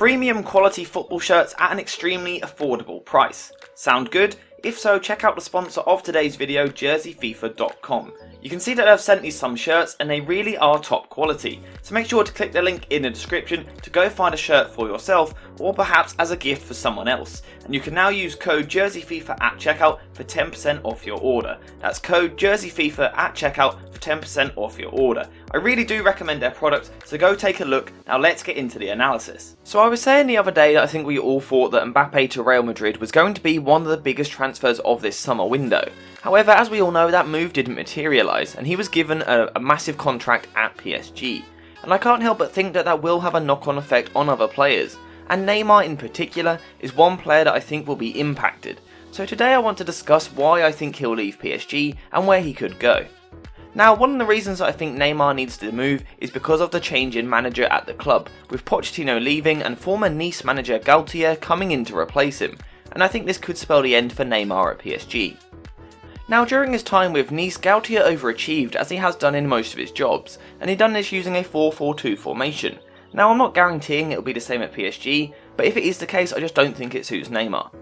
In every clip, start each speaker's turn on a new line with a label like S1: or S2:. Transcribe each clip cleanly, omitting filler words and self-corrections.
S1: Premium quality football shirts at an extremely affordable price. Sound good? If so, check out the sponsor of today's video, jerseyfifa.com. You can see that I've sent you some shirts and they really are top quality, so make sure to click the link in the description to go find a shirt for yourself or perhaps as a gift for someone else. And you can now use code jerseyfifa at checkout for 10% off your order. That's code jerseyfifa at checkout for 10% off your order. I really do recommend their product, so go take a look. Now let's get into the analysis. So I was saying the other day that I think we all thought that Mbappe to Real Madrid was going to be one of the biggest transfers of this summer window. However, as we all know, that move didn't materialise and he was given a massive contract at PSG. And I can't help but think that that will have a knock-on effect on other players. And Neymar in particular is one player that I think will be impacted. So today I want to discuss why I think he'll leave PSG and where he could go. Now, one of the reasons that I think Neymar needs to move is because of the change in manager at the club, with Pochettino leaving and former Nice manager Galtier coming in to replace him, and I think this could spell the end for Neymar at PSG. Now, during his time with Nice, Galtier overachieved as he has done in most of his jobs, and he done this using a 4-4-2 formation. Now, I'm not guaranteeing it will be the same at PSG, but if it is the case, I just don't think it suits Neymar.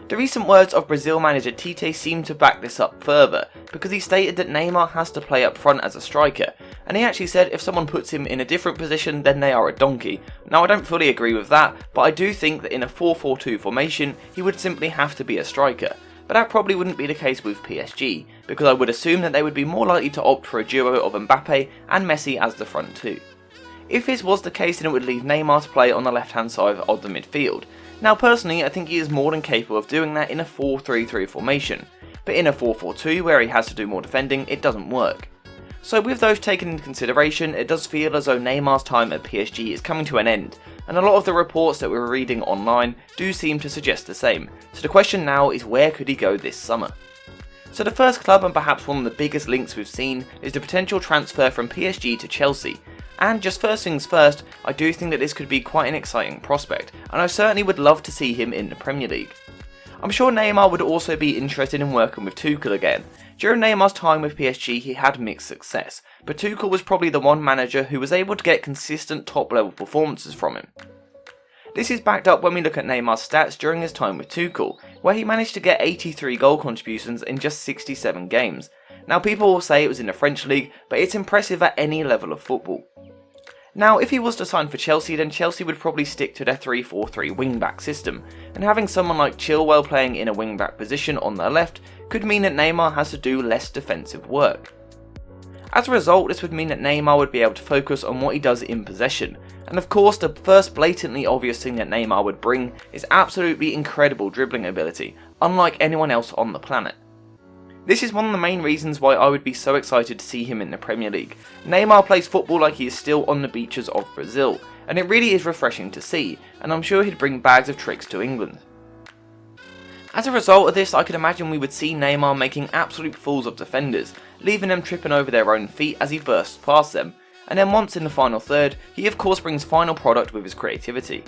S1: The recent words of Brazil manager Tite seem to back this up further, because he stated that Neymar has to play up front as a striker, and he actually said if someone puts him in a different position then they are a donkey. Now, I don't fully agree with that, but I do think that in a 4-4-2 formation he would simply have to be a striker. But that probably wouldn't be the case with PSG, because I would assume that they would be more likely to opt for a duo of Mbappe and Messi as the front two. If this was the case, then it would leave Neymar to play on the left hand side of the midfield. Now personally, I think he is more than capable of doing that in a 4-3-3 formation, but in a 4-4-2 where he has to do more defending, it doesn't work. So with those taken into consideration, it does feel as though Neymar's time at PSG is coming to an end, and a lot of the reports that we're reading online do seem to suggest the same. So the question now is, where could he go this summer? So the first club, and perhaps one of the biggest links we've seen, is the potential transfer from PSG to Chelsea. And just first things first, I do think that this could be quite an exciting prospect, and I certainly would love to see him in the Premier League. I'm sure Neymar would also be interested in working with Tuchel again. During Neymar's time with PSG he had mixed success, but Tuchel was probably the one manager who was able to get consistent top level performances from him. This is backed up when we look at Neymar's stats during his time with Tuchel, where he managed to get 83 goal contributions in just 67 games. Now, people will say it was in the French league, but it's impressive at any level of football. Now, if he was to sign for Chelsea, then Chelsea would probably stick to their 3-4-3 wing-back system, and having someone like Chilwell playing in a wing-back position on their left could mean that Neymar has to do less defensive work. As a result, this would mean that Neymar would be able to focus on what he does in possession, and of course the first blatantly obvious thing that Neymar would bring is absolutely incredible dribbling ability, unlike anyone else on the planet. This is one of the main reasons why I would be so excited to see him in the Premier League. Neymar plays football like he is still on the beaches of Brazil, and it really is refreshing to see, and I'm sure he'd bring bags of tricks to England. As a result of this, I could imagine we would see Neymar making absolute fools of defenders, leaving them tripping over their own feet as he bursts past them, and then once in the final third, he of course brings final product with his creativity.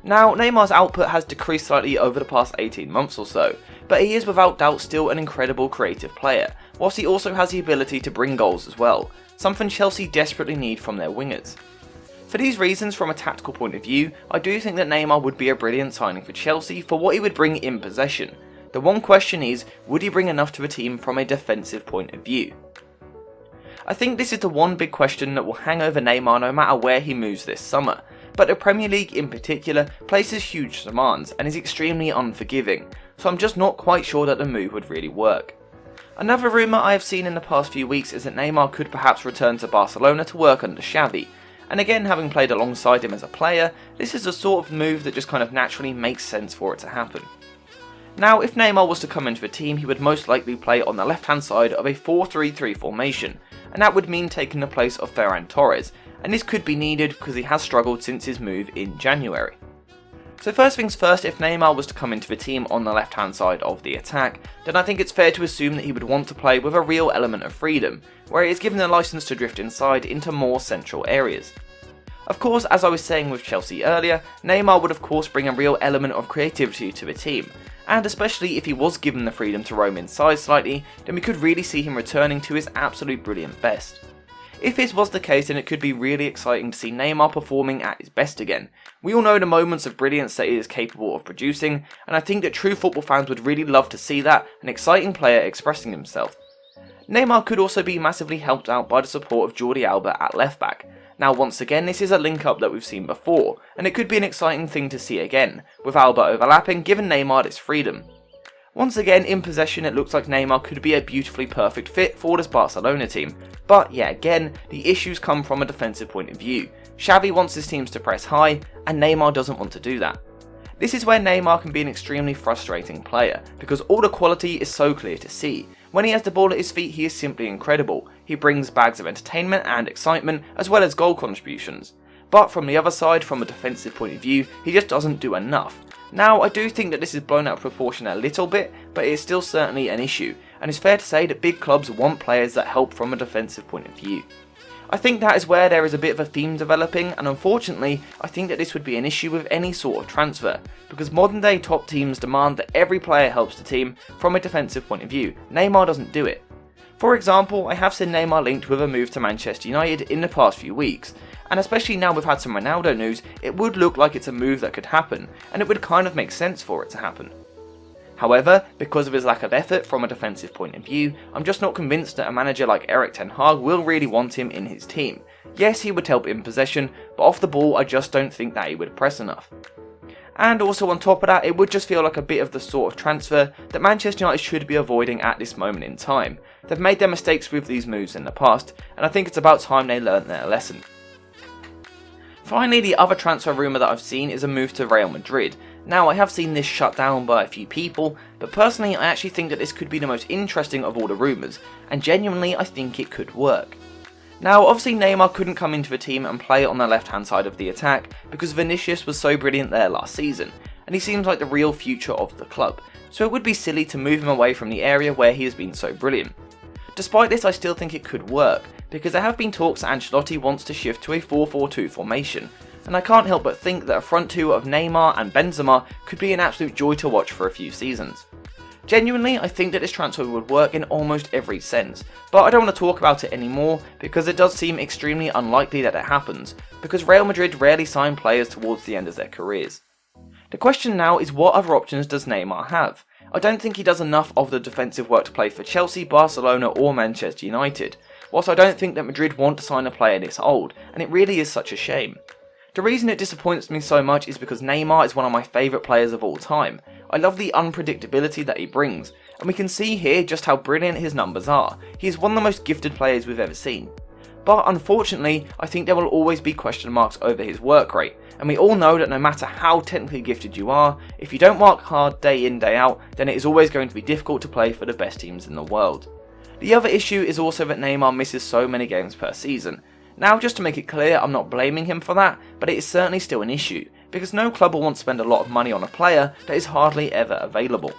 S1: Now, Neymar's output has decreased slightly over the past 18 months or so, but he is without doubt still an incredible creative player, whilst he also has the ability to bring goals as well, something Chelsea desperately need from their wingers. For these reasons, from a tactical point of view, I do think that Neymar would be a brilliant signing for Chelsea for what he would bring in possession. The one question is, would he bring enough to the team from a defensive point of view? I think this is the one big question that will hang over Neymar no matter where he moves this summer. But the Premier League in particular places huge demands and is extremely unforgiving, so I'm just not quite sure that the move would really work. Another rumour I have seen in the past few weeks is that Neymar could perhaps return to Barcelona to work under Xavi, and again, having played alongside him as a player, this is the sort of move that just kind of naturally makes sense for it to happen. Now, if Neymar was to come into the team, he would most likely play on the left hand side of a 4-3-3 formation, and that would mean taking the place of Ferran Torres, and this could be needed because he has struggled since his move in January. So first things first, if Neymar was to come into the team on the left hand side of the attack, then I think it's fair to assume that he would want to play with a real element of freedom, where he is given the license to drift inside into more central areas. Of course, as I was saying with Chelsea earlier, Neymar would of course bring a real element of creativity to the team, and especially if he was given the freedom to roam inside slightly, then we could really see him returning to his absolute brilliant best. If this was the case, then it could be really exciting to see Neymar performing at his best again. We all know the moments of brilliance that he is capable of producing, and I think that true football fans would really love to see that, an exciting player expressing himself. Neymar could also be massively helped out by the support of Jordi Alba at left back. Now once again, this is a link up that we've seen before, and it could be an exciting thing to see again, with Alba overlapping, giving Neymar this freedom. Once again, in possession, it looks like Neymar could be a beautifully perfect fit for this Barcelona team, but yet again, the issues come from a defensive point of view. Xavi wants his teams to press high, and Neymar doesn't want to do that. This is where Neymar can be an extremely frustrating player, because all the quality is so clear to see. When he has the ball at his feet, he is simply incredible. He brings bags of entertainment and excitement, as well as goal contributions. But from the other side, from a defensive point of view, he just doesn't do enough. Now, I do think that this is blown out of proportion a little bit, but it is still certainly an issue, and it's fair to say that big clubs want players that help from a defensive point of view. I think that is where there is a bit of a theme developing, and unfortunately, I think that this would be an issue with any sort of transfer, because modern day top teams demand that every player helps the team from a defensive point of view. Neymar doesn't do it. For example, I have seen Neymar linked with a move to Manchester United in the past few weeks, and especially now we've had some Ronaldo news, it would look like it's a move that could happen, and it would kind of make sense for it to happen. However, because of his lack of effort from a defensive point of view, I'm just not convinced that a manager like Erik ten Hag will really want him in his team. Yes, he would help in possession, but off the ball I just don't think that he would press enough. And also on top of that, it would just feel like a bit of the sort of transfer that Manchester United should be avoiding at this moment in time. They've made their mistakes with these moves in the past, and I think it's about time they learnt their lesson. Finally, the other transfer rumour that I've seen is a move to Real Madrid. Now, I have seen this shut down by a few people, but personally I actually think that this could be the most interesting of all the rumours, and genuinely I think it could work. Now, obviously Neymar couldn't come into the team and play on the left hand side of the attack because Vinicius was so brilliant there last season, and he seems like the real future of the club, so it would be silly to move him away from the area where he has been so brilliant. Despite this, I still think it could work, because there have been talks that Ancelotti wants to shift to a 4-4-2 formation, and I can't help but think that a front two of Neymar and Benzema could be an absolute joy to watch for a few seasons. Genuinely, I think that this transfer would work in almost every sense, but I don't want to talk about it anymore because it does seem extremely unlikely that it happens, because Real Madrid rarely sign players towards the end of their careers. The question now is, what other options does Neymar have? I don't think he does enough of the defensive work to play for Chelsea, Barcelona or Manchester United, whilst I don't think that Madrid want to sign a player this old, and it really is such a shame. The reason it disappoints me so much is because Neymar is one of my favourite players of all time. I love the unpredictability that he brings, and we can see here just how brilliant his numbers are. He is one of the most gifted players we've ever seen. But unfortunately, I think there will always be question marks over his work rate, and we all know that no matter how technically gifted you are, if you don't work hard day in day out, then it is always going to be difficult to play for the best teams in the world. The other issue is also that Neymar misses so many games per season. Now, just to make it clear, I'm not blaming him for that, but it is certainly still an issue, because no club will want to spend a lot of money on a player that is hardly ever available.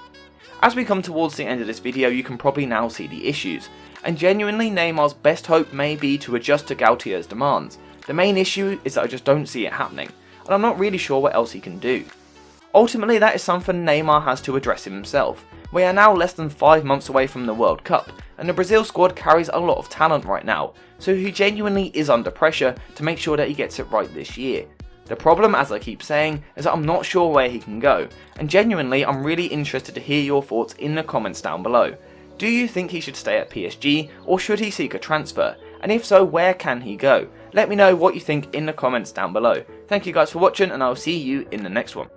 S1: As we come towards the end of this video, you can probably now see the issues, and genuinely Neymar's best hope may be to adjust to Gautier's demands. The main issue is that I just don't see it happening, and I'm not really sure what else he can do. Ultimately, that is something Neymar has to address himself. We are now less than 5 months away from the World Cup, and the Brazil squad carries a lot of talent right now, so he genuinely is under pressure to make sure that he gets it right this year. The problem, as I keep saying, is that I'm not sure where he can go, and genuinely I'm really interested to hear your thoughts in the comments down below. Do you think he should stay at PSG, or should he seek a transfer? And if so, where can he go? Let me know what you think in the comments down below. Thank you guys for watching, and I'll see you in the next one.